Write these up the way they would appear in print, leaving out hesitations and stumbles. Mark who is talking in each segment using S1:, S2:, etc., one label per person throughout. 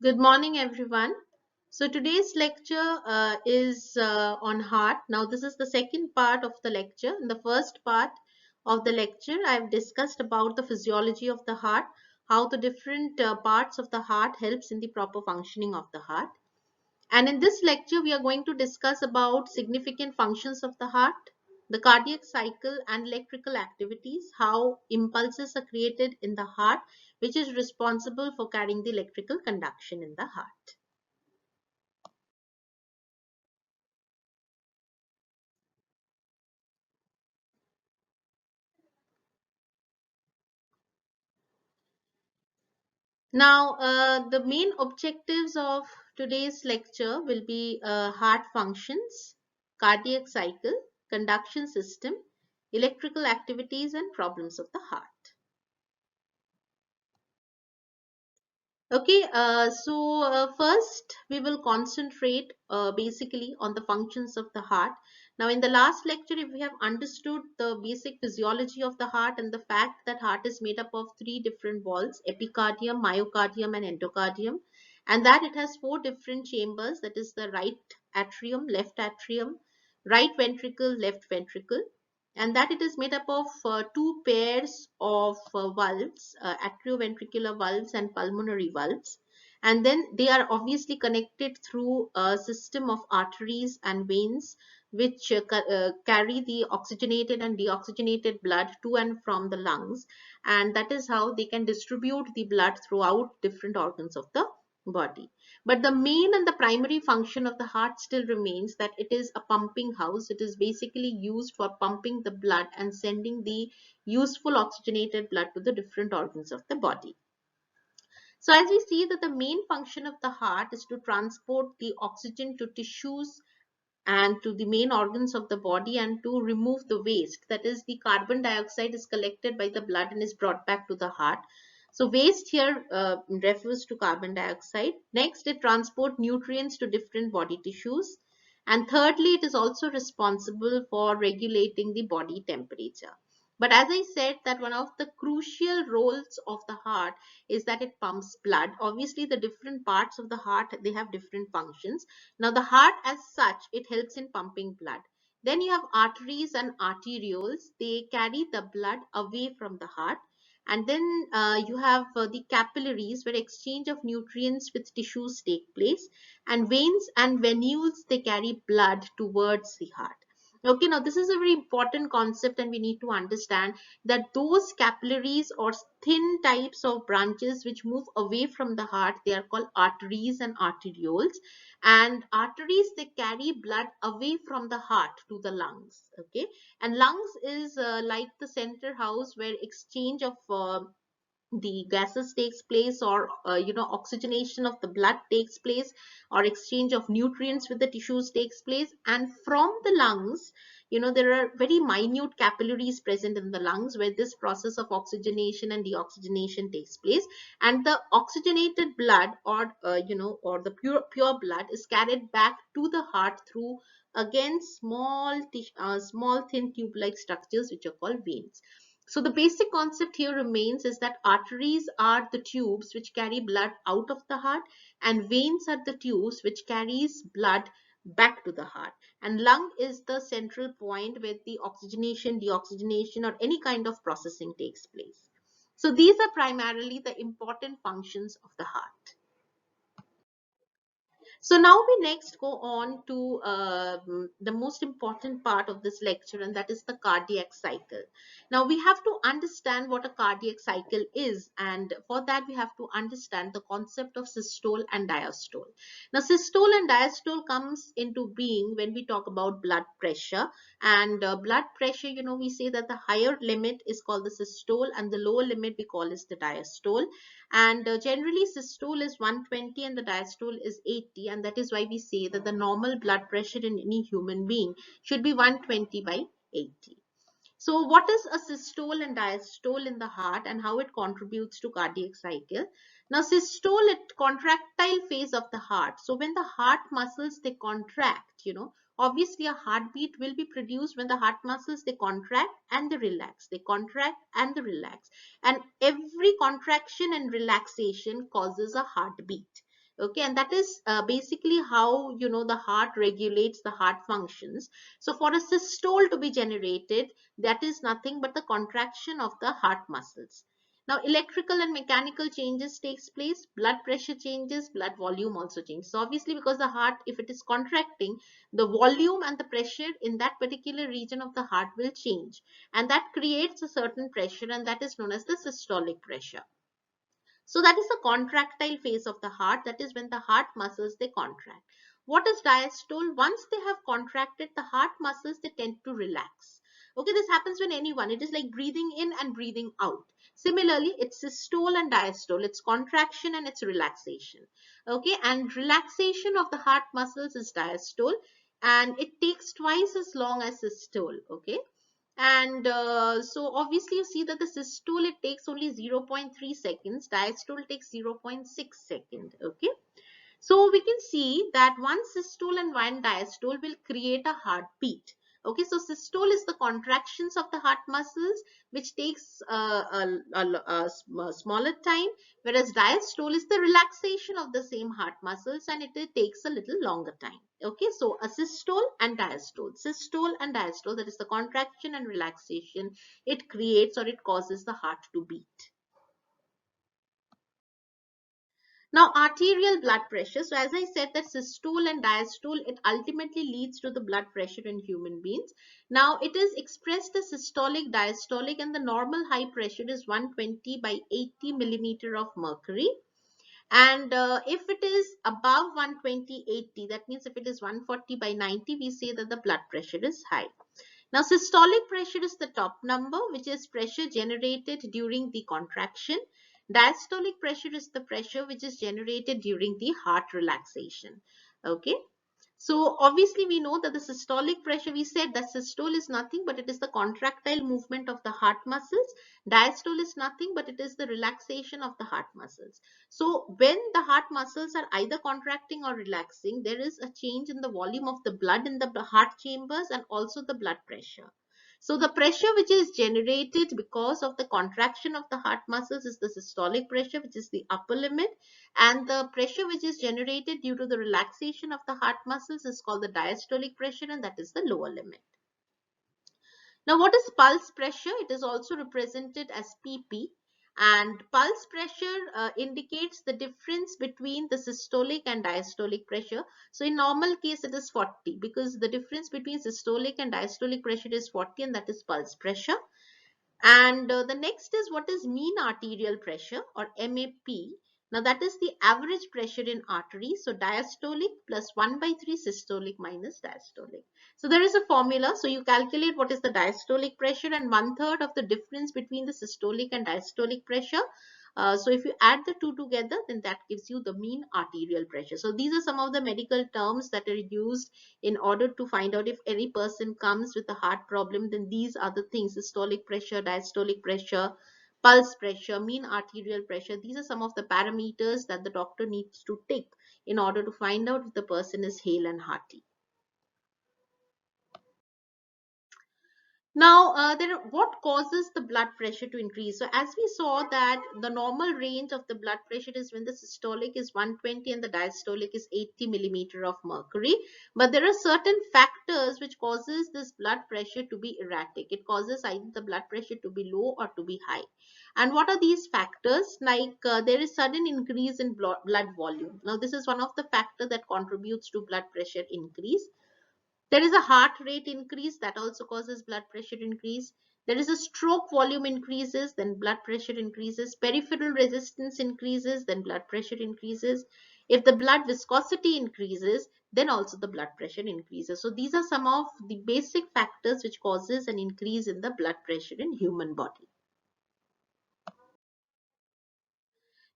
S1: Good morning, everyone. So today's lecture is on heart. Now, this is the second part of the lecture. In the first part of the lecture, I've discussed about the physiology of the heart, how the different parts of the heart helps in the proper functioning of the heart. And in this lecture, we are going to discuss about significant functions of the heart, the cardiac cycle and electrical activities, how impulses are created in the heart, which is responsible for carrying the electrical conduction in the heart. Now, the main objectives of today's lecture will be heart functions, cardiac cycle, conduction system, electrical activities, and problems of the heart. Okay, first we will concentrate basically on the functions of the heart. Now, in the last lecture, if we have understood the basic physiology of the heart and the fact that heart is made up of three different walls, epicardium, myocardium, and endocardium, and that it has four different chambers, that is the right atrium, right ventricle, left ventricle, and that it is made up of two pairs of valves, atrioventricular valves and pulmonary valves. And then they are obviously connected through a system of arteries and veins which carry the oxygenated and deoxygenated blood to and from the lungs. And that is how they can distribute the blood throughout different organs of the body. But the main and the primary function of the heart still remains that it is a pumping house. It is basically used for pumping the blood and sending the useful oxygenated blood to the different organs of the body. So as we see that the main function of the heart is to transport the oxygen to tissues and to the main organs of the body and to remove the waste. That is, the carbon dioxide is collected by the blood and is brought back to the heart. So waste here refers to carbon dioxide. Next, it transports nutrients to different body tissues. And thirdly, it is also responsible for regulating the body temperature. But as I said, that one of the crucial roles of the heart is that it pumps blood. Obviously, the different parts of the heart, they have different functions. Now, the heart as such, it helps in pumping blood. Then you have arteries and arterioles. They carry the blood away from the heart. And then you have the capillaries where exchange of nutrients with tissues take place. And veins and venules, they carry blood towards the heart. Okay, now this is a very important concept and we need to understand that those capillaries or thin types of branches which move away from the heart, they are called arteries and arterioles. And arteries, they carry blood away from the heart to the lungs. Okay, and lungs is like the center house where exchange of the gases takes place, or oxygenation of the blood takes place, or exchange of nutrients with the tissues takes place. And from the lungs, there are very minute capillaries present in the lungs where this process of oxygenation and deoxygenation takes place. And the oxygenated blood, or the pure blood, is carried back to the heart through, again, small thin tube like structures which are called veins. So the basic concept here remains is that arteries are the tubes which carry blood out of the heart, and veins are the tubes which carries blood back to the heart. And lung is the central point where the oxygenation, deoxygenation, or any kind of processing takes place. So these are primarily the important functions of the heart. So now we next go on to the most important part of this lecture, and that is the cardiac cycle. Now we have to understand what a cardiac cycle is, and for that we have to understand the concept of systole and diastole. Now systole and diastole comes into being when we talk about blood pressure. And blood pressure, we say that the higher limit is called the systole and the lower limit we call is the diastole. And generally systole is 120 and the diastole is 80, and that is why we say that the normal blood pressure in any human being should be 120 by 80. So what is a systole and diastole in the heart and how it contributes to cardiac cycle? Now systole, it contractile phase of the heart. So when the heart muscles, they contract, obviously a heartbeat will be produced when the heart muscles, they contract and they relax. They contract and they relax. And every contraction and relaxation causes a heartbeat. Okay, and that is basically how, you know, the heart regulates the heart functions. So for a systole to be generated, that is nothing but the contraction of the heart muscles. Now electrical and mechanical changes takes place, blood pressure changes, blood volume also changes. So obviously, because the heart, if it is contracting, the volume and the pressure in that particular region of the heart will change, and that creates a certain pressure, and that is known as the systolic pressure. So that is the contractile phase of the heart. That is when the heart muscles, they contract. What is diastole? Once they have contracted the heart muscles, they tend to relax. Okay, this happens when anyone. It is like breathing in and breathing out. Similarly, it's systole and diastole. It's contraction and it's relaxation. Okay, and relaxation of the heart muscles is diastole, and it takes twice as long as systole. Okay, and so obviously you see that the systole, it takes only 0.3 seconds, diastole takes 0.6 seconds. Okay, so we can see that one systole and one diastole will create a heartbeat. Okay, so systole is the contractions of the heart muscles, which takes a smaller time, whereas diastole is the relaxation of the same heart muscles, and it takes a little longer time. Okay, so a systole and diastole, that is the contraction and relaxation, it creates or it causes the heart to beat. Now, arterial blood pressure. So, as I said, that systole and diastole, it ultimately leads to the blood pressure in human beings. Now, it is expressed as systolic, diastolic, and the normal high pressure is 120 by 80 millimeter of mercury. And if it is above 120, 80, that means if it is 140 by 90, we say that the blood pressure is high. Now, systolic pressure is the top number, which is pressure generated during the contraction. Diastolic pressure is the pressure which is generated during the heart relaxation. Okay. So obviously we know that the systolic pressure, we said that systole is nothing but it is the contractile movement of the heart muscles. Diastole is nothing but it is the relaxation of the heart muscles. So when the heart muscles are either contracting or relaxing, there is a change in the volume of the blood in the heart chambers and also the blood pressure. So the pressure which is generated because of the contraction of the heart muscles is the systolic pressure, which is the upper limit, and the pressure which is generated due to the relaxation of the heart muscles is called the diastolic pressure, and that is the lower limit. Now, what is pulse pressure? It is also represented as pp, and pulse pressure indicates the difference between the systolic and diastolic pressure. So in normal case it is 40, because the difference between systolic and diastolic pressure is 40, and that is pulse pressure. And the next is what is mean arterial pressure, or MAP. Now that is the average pressure in arteries. So diastolic plus 1 by 3 systolic minus diastolic. So there is a formula. So you calculate what is the diastolic pressure and 1/3 of the difference between the systolic and diastolic pressure. So if you add the two together, then that gives you the mean arterial pressure. So these are some of the medical terms that are used in order to find out if any person comes with a heart problem. Then these are the things: systolic pressure, diastolic pressure, pulse pressure, mean arterial pressure. These are some of the parameters that the doctor needs to take in order to find out if the person is hale and hearty. Now, what causes the blood pressure to increase? So, as we saw that the normal range of the blood pressure is when the systolic is 120 and the diastolic is 80 millimeter of mercury. But there are certain factors which causes this blood pressure to be erratic. It causes either the blood pressure to be low or to be high. And what are these factors? Like there is sudden increase in blood volume. Now, this is one of the factors that contributes to blood pressure increase. There is a heart rate increase that also causes blood pressure increase. There is a stroke volume increases, then blood pressure increases. Peripheral resistance increases, then blood pressure increases. If the blood viscosity increases, then also the blood pressure increases. So these are some of the basic factors which causes an increase in the blood pressure in human body.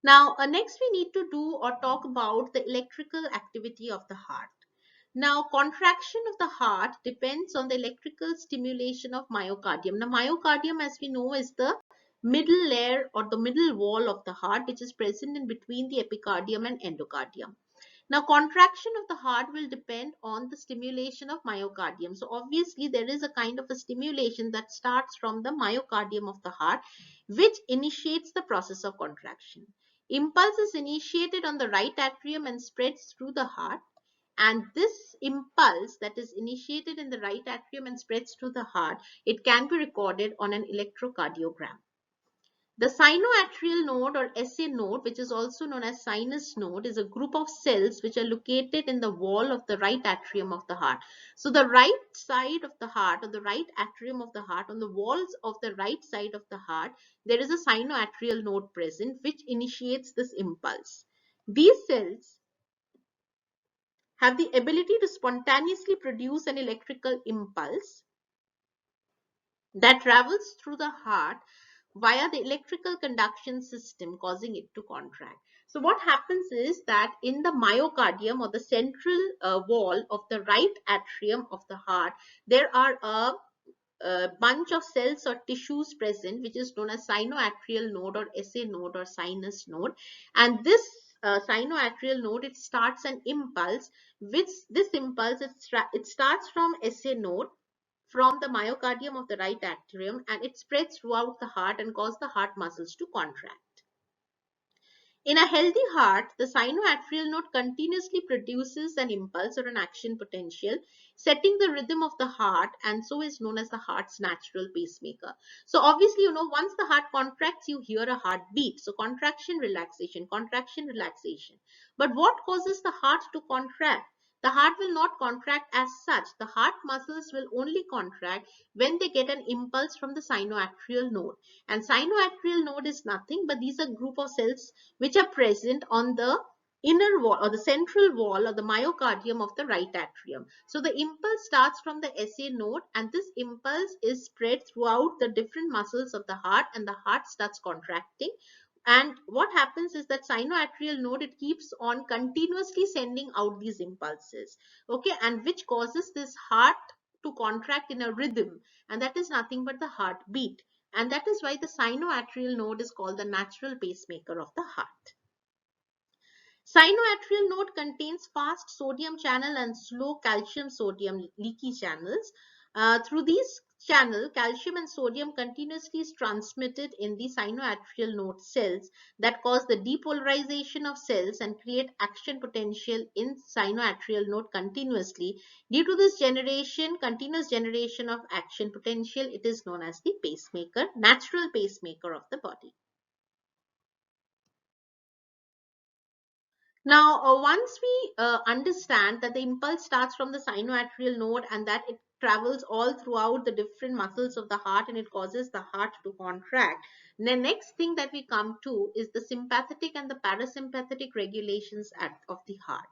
S1: Now, next we need to do or talk about the electrical activity of the heart. Now, contraction of the heart depends on the electrical stimulation of myocardium. Now, myocardium, as we know, is the middle layer or the middle wall of the heart, which is present in between the epicardium and endocardium. Now, contraction of the heart will depend on the stimulation of myocardium. So, obviously, there is a kind of a stimulation that starts from the myocardium of the heart, which initiates the process of contraction. Impulse is initiated on the right atrium and spreads through the heart. And this impulse that is initiated in the right atrium and spreads through the heart, it can be recorded on an electrocardiogram. The sinoatrial node or SA node, which is also known as sinus node, is a group of cells which are located in the wall of the right atrium of the heart. So the right side of the heart, or the right atrium of the heart, on the walls of the right side of the heart, there is a sinoatrial node present which initiates this impulse. These cells have the ability to spontaneously produce an electrical impulse that travels through the heart via the electrical conduction system, causing it to contract. So what happens is that in the myocardium, or the central wall of the right atrium of the heart, there are a bunch of cells or tissues present, which is known as sinoatrial node or SA node or sinus node. And this sinoatrial node, it starts an impulse, which this impulse, it starts from SA node, from the myocardium of the right atrium, and it spreads throughout the heart and causes the heart muscles to contract. In a healthy heart, the sinoatrial node continuously produces an impulse or an action potential, setting the rhythm of the heart, and so is known as the heart's natural pacemaker. So obviously, once the heart contracts, you hear a heartbeat. So contraction, relaxation, contraction, relaxation. But what causes the heart to contract? The heart will not contract as such. The heart muscles will only contract when they get an impulse from the sinoatrial node. And sinoatrial node is nothing but these are group of cells which are present on the inner wall or the central wall or the myocardium of the right atrium. So the impulse starts from the SA node, and this impulse is spread throughout the different muscles of the heart, and the heart starts contracting. And what happens is that sinoatrial node, it keeps on continuously sending out these impulses, okay, and which causes this heart to contract in a rhythm, and that is nothing but the heartbeat. And that is why the sinoatrial node is called the natural pacemaker of the heart. Sinoatrial node contains fast sodium channel and slow calcium sodium leaky channels. Through these channel, calcium and sodium continuously is transmitted in the sinoatrial node cells that cause the depolarization of cells and create action potential in sinoatrial node continuously. Due to this continuous generation of action potential, it is known as the pacemaker, natural pacemaker of the body. Now, once we understand that the impulse starts from the sinoatrial node and that it travels all throughout the different muscles of the heart and it causes the heart to contract, the next thing that we come to is the sympathetic and the parasympathetic regulations of the heart.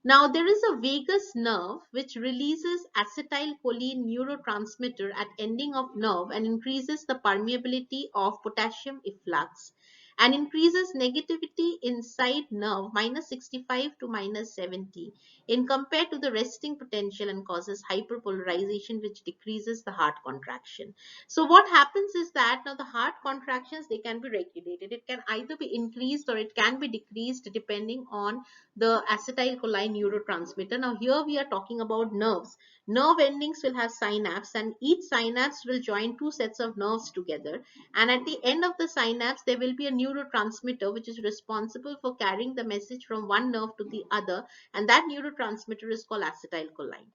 S1: Now, there is a vagus nerve which releases acetylcholine neurotransmitter at ending of nerve and increases the permeability of potassium efflux and increases negativity inside nerve -65 to -70 in compared to the resting potential and causes hyperpolarization, which decreases the heart contraction. So what happens is that now the heart contractions, they can be regulated. It can either be increased or it can be decreased depending on the acetylcholine neurotransmitter. Now here we are talking about nerves. Nerve endings will have synapse, and each synapse will join two sets of nerves together, and at the end of the synapse there will be a neurotransmitter which is responsible for carrying the message from one nerve to the other, and that neurotransmitter is called acetylcholine.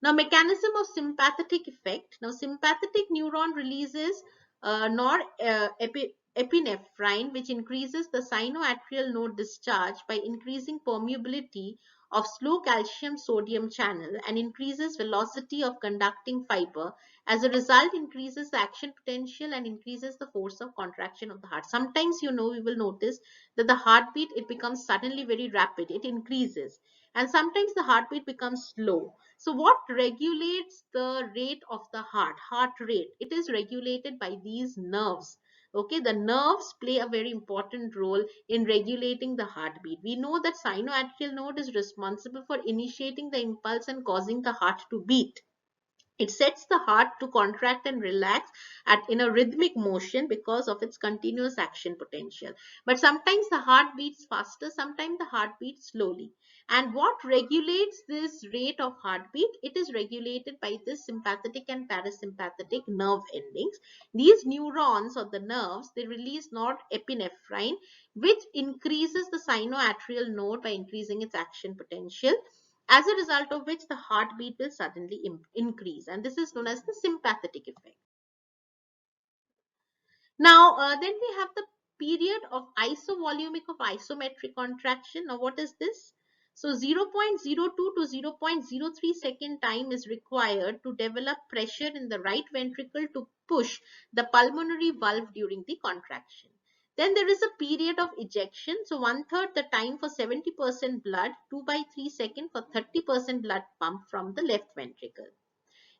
S1: Now, mechanism of sympathetic effect. Now, sympathetic neuron releases norepinephrine, which increases the sinoatrial node discharge by increasing permeability of slow calcium sodium channel and increases velocity of conducting fiber. As a result, increases the action potential and increases the force of contraction of the heart. Sometimes, we will notice that the heartbeat, it becomes suddenly very rapid. It increases. And sometimes the heartbeat becomes slow. So what regulates the rate of the heart rate? It is regulated by these nerves. Okay, the nerves play a very important role in regulating the heartbeat. We know that sinoatrial node is responsible for initiating the impulse and causing the heart to beat. It sets the heart to contract and relax in a rhythmic motion because of its continuous action potential. But sometimes the heart beats faster, sometimes the heart beats slowly. And what regulates this rate of heartbeat? It is regulated by this sympathetic and parasympathetic nerve endings. These neurons or the nerves, they release norepinephrine, which increases the sinoatrial node by increasing its action potential, as a result of which the heartbeat will suddenly increase, and this is known as the sympathetic effect. Now then we have the period of isovolumic of isometric contraction. Now what is this? So 0.02 to 0.03 second time is required to develop pressure in the right ventricle to push the pulmonary valve during the contraction. Then there is a period of ejection. So one third the time for 70% blood, 2 by 3 seconds for 30% blood pump from the left ventricle.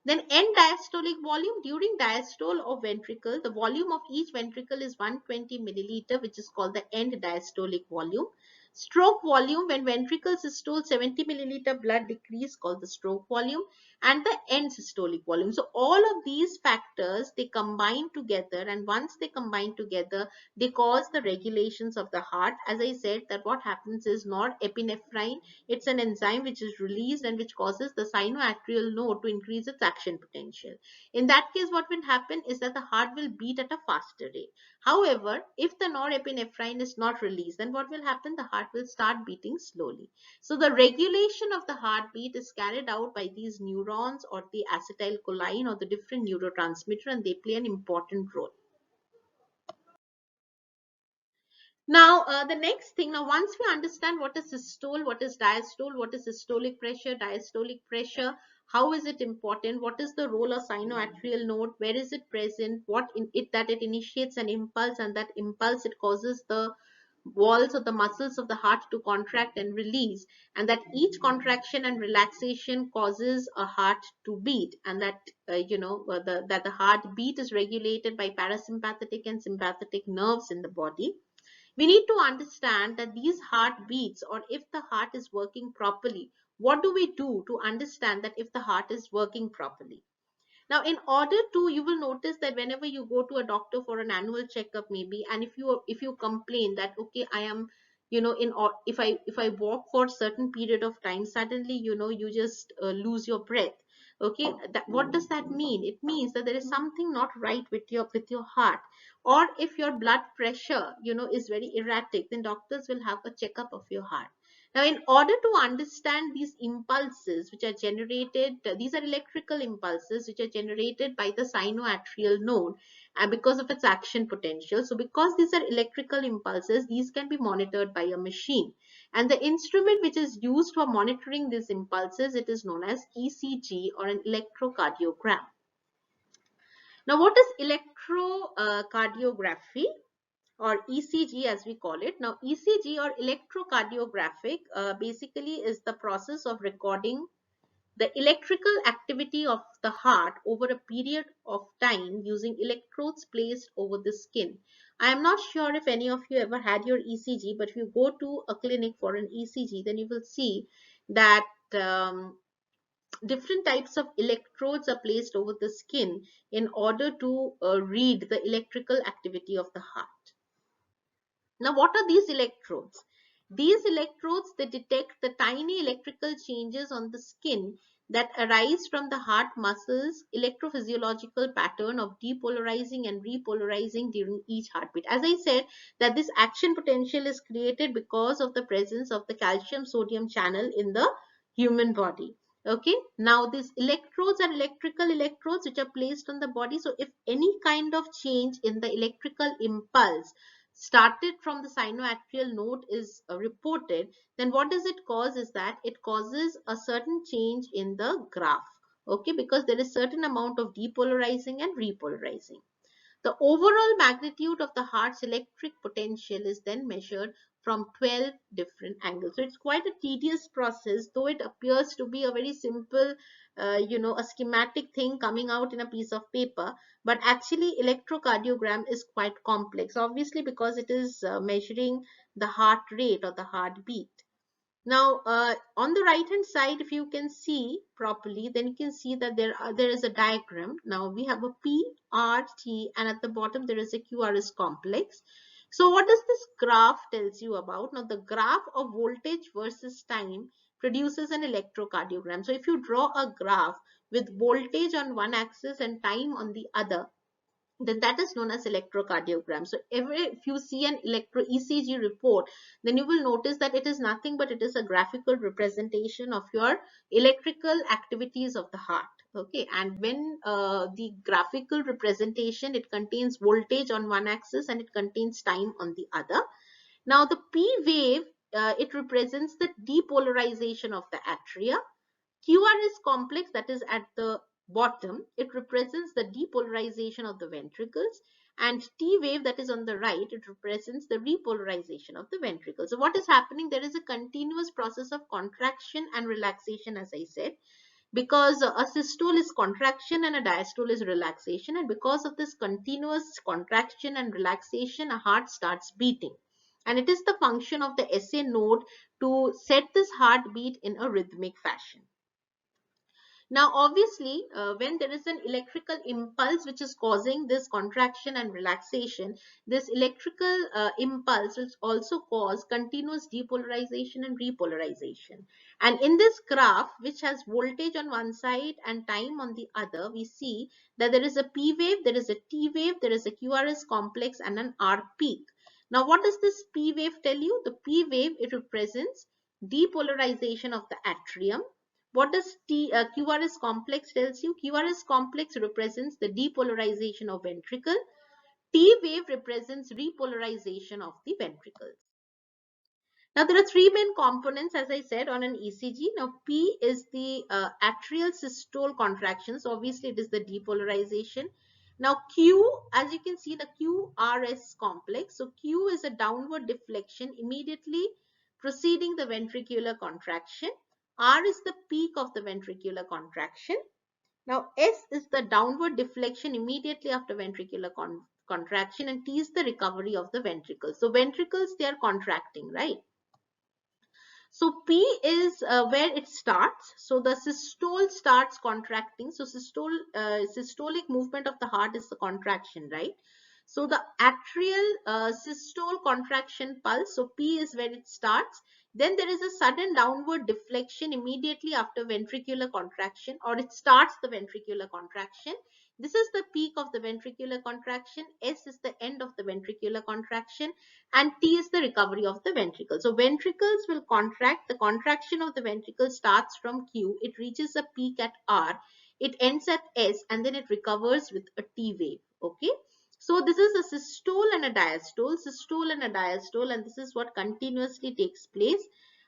S1: Then end diastolic volume. During diastole of ventricle, the volume of each ventricle is 120 milliliter, which is called the end diastolic volume. Stroke volume, when ventricle systole 70 milliliter blood decrease, called the stroke volume, and the end systolic volume. So all of these factors, they combine together, and once they combine together, they cause the regulations of the heart. As I said, that what happens is norepinephrine, it's an enzyme which is released and which causes the sinoatrial node to increase its action potential. In that case, what will happen is that the heart will beat at a faster rate. However, if the norepinephrine is not released, then what will happen? The heart will start beating slowly. So the regulation of the heartbeat is carried out by these neurons or the acetylcholine or the different neurotransmitter, and they play an important role. Now, the next thing, now once we understand what is systole, what is diastole, what is diastolic pressure, how is it important, what is the role of sinoatrial node, where is it present, what in it that it initiates an impulse, and that impulse it causes the walls or the muscles of the heart to contract and release, and that each contraction and relaxation causes a heart to beat, and that that the heartbeat is regulated by parasympathetic and sympathetic nerves in the body. We need to understand that these heartbeats, or if the heart is working properly, what do we do to understand that if the heart is working properly? Now, in order to, you will notice that whenever you go to a doctor for an annual checkup, maybe, and if you complain that, okay, I am, if I walk for a certain period of time, suddenly, you just lose your breath. Okay, that, what does that mean? It means that there is something not right with your heart. Or if your blood pressure, is very erratic, then doctors will have a checkup of your heart. Now, in order to understand these impulses which are generated, these are electrical impulses which are generated by the sinoatrial node because of its action potential. So, because these are electrical impulses, these can be monitored by a machine. And the instrument which is used for monitoring these impulses, it is known as ECG, or an electrocardiogram. Now, what is electrocardiography? Or ECG as we call it. Now, ECG or electrocardiographic basically is the process of recording the electrical activity of the heart over a period of time using electrodes placed over the skin. I am not sure if any of you ever had your ECG, but if you go to a clinic for an ECG, then you will see that different types of electrodes are placed over the skin in order to read the electrical activity of the heart. Now, what are these electrodes? These electrodes, they detect the tiny electrical changes on the skin that arise from the heart muscles electrophysiological pattern of depolarizing and repolarizing during each heartbeat. As I said, that this action potential is created because of the presence of the calcium sodium channel in the human body. Okay, now these electrodes are electrical electrodes which are placed on the body. So if any kind of change in the electrical impulse started from the sinoatrial node is reported, then what does it cause is that it causes a certain change in the graph. Okay, because there is certain amount of depolarizing and repolarizing. The overall magnitude of the heart's electric potential is then measured from 12 different angles. So it's quite a tedious process, though it appears to be a very simple, a schematic thing coming out in a piece of paper. But actually, electrocardiogram is quite complex, obviously, because it is measuring the heart rate or the heartbeat. Now, on the right hand side, if you can see properly, then you can see that there is a diagram. Now we have a P, R, T, and at the bottom there is a QRS complex. So what does this graph tells you about? Now the graph of voltage versus time produces an electrocardiogram. So if you draw a graph with voltage on one axis and time on the other, then that is known as electrocardiogram. So if you see an electro ECG report, then you will notice that it is nothing but it is a graphical representation of your electrical activities of the heart. Okay, and when the graphical representation, it contains voltage on one axis and it contains time on the other. Now the P wave, it represents the depolarization of the atria. QRS complex, that is at the bottom, it represents the depolarization of the ventricles, and T wave, that is on the right, it represents the repolarization of the ventricles. So what is happening? There is a continuous process of contraction and relaxation, as I said, because a systole is contraction and a diastole is relaxation, and because of this continuous contraction and relaxation, a heart starts beating. And it is the function of the SA node to set this heartbeat in a rhythmic fashion. Now, obviously, when there is an electrical impulse which is causing this contraction and relaxation, this electrical impulse will also cause continuous depolarization and repolarization. And in this graph, which has voltage on one side and time on the other, we see that there is a P wave, there is a T wave, there is a QRS complex, and an R peak. Now, what does this P wave tell you? The P wave, it represents depolarization of the atrium. What does QRS complex tells you? QRS complex represents the depolarization of ventricle. T wave represents repolarization of the ventricles. Now there are three main components, as I said, on an ECG. Now P is the atrial systole contractions. Obviously, it is the depolarization. Now Q, as you can see, the QRS complex. So Q is a downward deflection immediately preceding the ventricular contraction. R is the peak of the ventricular contraction. Now S is the downward deflection immediately after ventricular contraction, and T is the recovery of the ventricles. So ventricles, they are contracting, right? So P is where it starts. So the systole starts contracting. So systolic movement of the heart is the contraction, right? So the atrial systole contraction pulse. So P is where it starts. Then there is a sudden downward deflection immediately after ventricular contraction, or it starts the ventricular contraction. This is the peak of the ventricular contraction. S is the end of the ventricular contraction, and T is the recovery of the ventricle. So ventricles will contract. The contraction of the ventricle starts from Q. It reaches a peak at R. It ends at S, and then it recovers with a T wave. Okay. So this is a systole and a diastole, systole and a diastole, and this is what continuously takes place.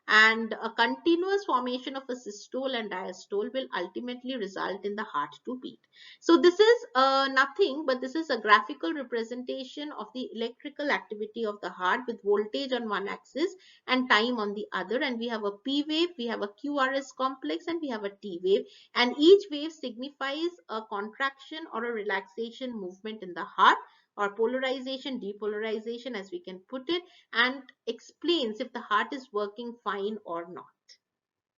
S1: And a continuous formation of a systole and diastole will ultimately result in the heart to beat. So this is nothing but this is a graphical representation of the electrical activity of the heart with voltage on one axis and time on the other. And we have a P wave, we have a QRS complex, and we have a T wave. And each wave signifies a contraction or a relaxation movement in the heart, or polarization, depolarization, as we can put it, and explains if the heart is working fine or not.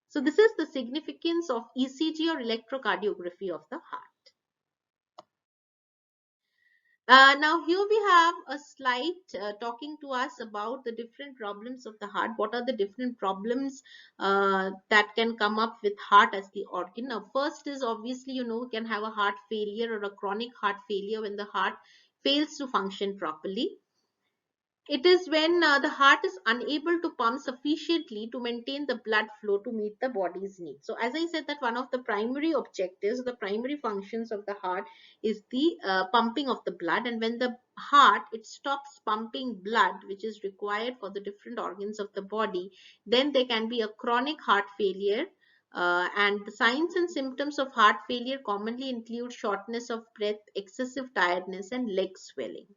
S1: So this is the significance of ECG or electrocardiography of the heart. Now here we have a slide talking to us about the different problems of the heart. What are the different problems that can come up with heart as the organ? Now first is obviously, we can have a heart failure or a chronic heart failure when the heart fails to function properly. It is when the heart is unable to pump sufficiently to maintain the blood flow to meet the body's needs. So, as I said, that one of the primary objectives, the primary functions of the heart is the pumping of the blood. And when the heart it stops pumping blood, which is required for the different organs of the body, then there can be a chronic heart failure. And the signs and symptoms of heart failure commonly include shortness of breath, excessive tiredness, and leg swelling.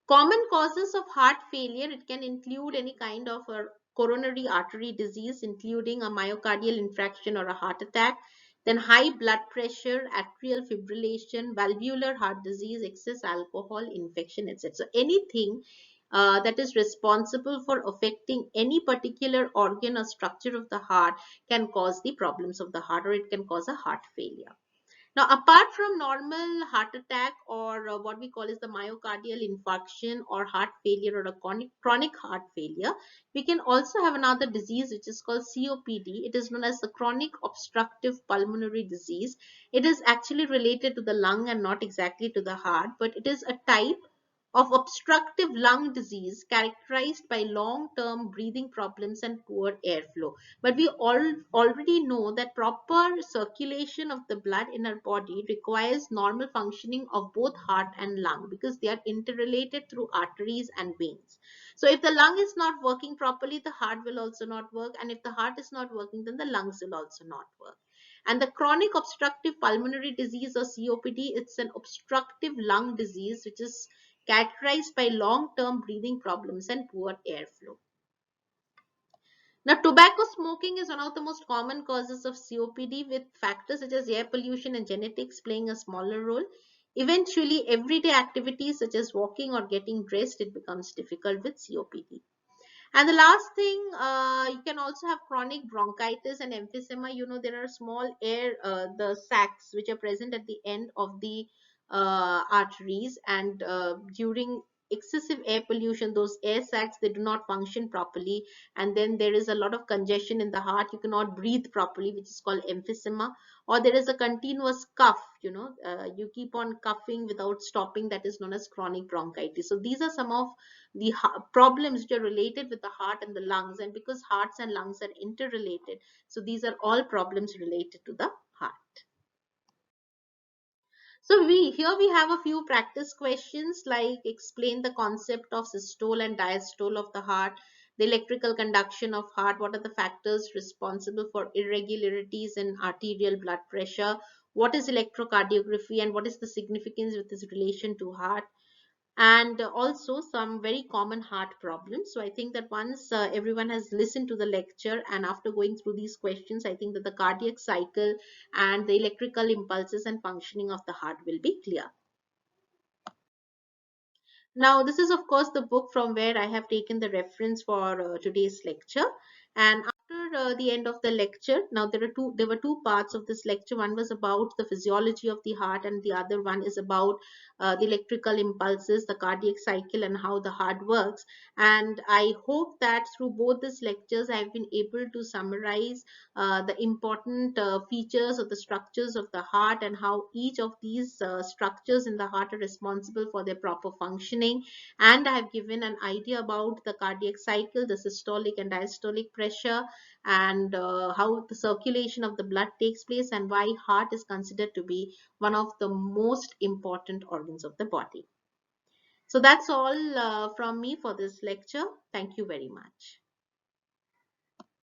S1: Common causes of heart failure, it can include any kind of a coronary artery disease, including a myocardial infarction or a heart attack, then high blood pressure, atrial fibrillation, valvular heart disease, excess alcohol, infection, etc. So anything that is responsible for affecting any particular organ or structure of the heart can cause the problems of the heart, or it can cause a heart failure. Now, apart from normal heart attack, or what we call is the myocardial infarction or heart failure, or a chronic heart failure, we can also have another disease which is called COPD. It is known as the chronic obstructive pulmonary disease. It is actually related to the lung and not exactly to the heart, but it is a type of obstructive lung disease characterized by long-term breathing problems and poor airflow. But we already know that proper circulation of the blood in our body requires normal functioning of both heart and lung, because they are interrelated through arteries and veins. So if the lung is not working properly, the heart will also not work, and if the heart is not working, then the lungs will also not work. And the chronic obstructive pulmonary disease, or COPD, it's an obstructive lung disease which is characterized by long-term breathing problems and poor airflow. Now, tobacco smoking is one of the most common causes of COPD, with factors such as air pollution and genetics playing a smaller role. Eventually, everyday activities such as walking or getting dressed, it becomes difficult with COPD. And the last thing, you can also have chronic bronchitis and emphysema. You know, there are small air, the sacs which are present at the end of the arteries, and during excessive air pollution, those air sacs, they do not function properly, and then there is a lot of congestion in the heart. You cannot breathe properly, which is called emphysema. Or there is a continuous cough. You know, you keep on coughing without stopping. That is known as chronic bronchitis. So these are some of the problems which are related with the heart and the lungs, and because hearts and lungs are interrelated, so these are all problems related to the heart. So we have a few practice questions, like explain the concept of systole and diastole of the heart, the electrical conduction of heart, what are the factors responsible for irregularities in arterial blood pressure, what is electrocardiography, and what is the significance with this relation to heart, and also some very common heart problems. So I think that once everyone has listened to the lecture, and after going through these questions, I think that the cardiac cycle and the electrical impulses and functioning of the heart will be clear. Now, this is, of course, the book from where I have taken the reference for today's lecture. And after the end of the lecture, now there were two parts of this lecture. One was about the physiology of the heart, and the other one is about the electrical impulses, the cardiac cycle, and how the heart works. And I hope that through both these lectures, I've been able to summarize the important features of the structures of the heart, and how each of these structures in the heart are responsible for their proper functioning. And I have given an idea about the cardiac cycle, the systolic and diastolic pressure, and how the circulation of the blood takes place, and why heart is considered to be one of the most important organs of the body. So that's all from me for this lecture. Thank you very much.